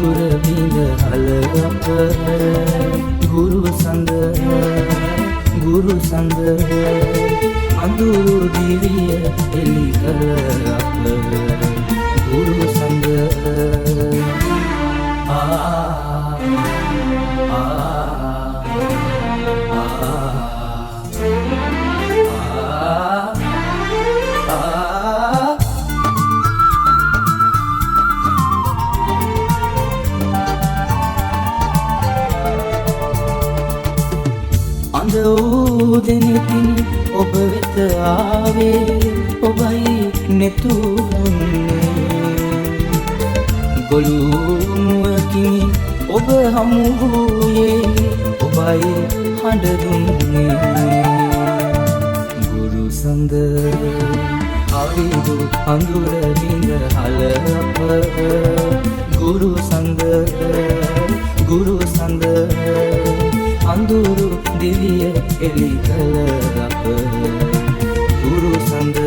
අඳුර බිඳ හල අප ගුරු සඳ අඳුරු දිවිය එලි කළ අප ගුරු සඳ අඳ වූ දෙනකින් ඔබ වෙත ආවේ ඔබයි නෙතුන්නේ ගොළුමුවකින් ඔබ හමු වූයේ ඔබයි හඬ දුන්නේ ගුරු සඳ අවිදු අඳුර බිඳ හල අප ගුරු සඳ අඳුරු දිවිය එලි කළ අප ගුරු සඳ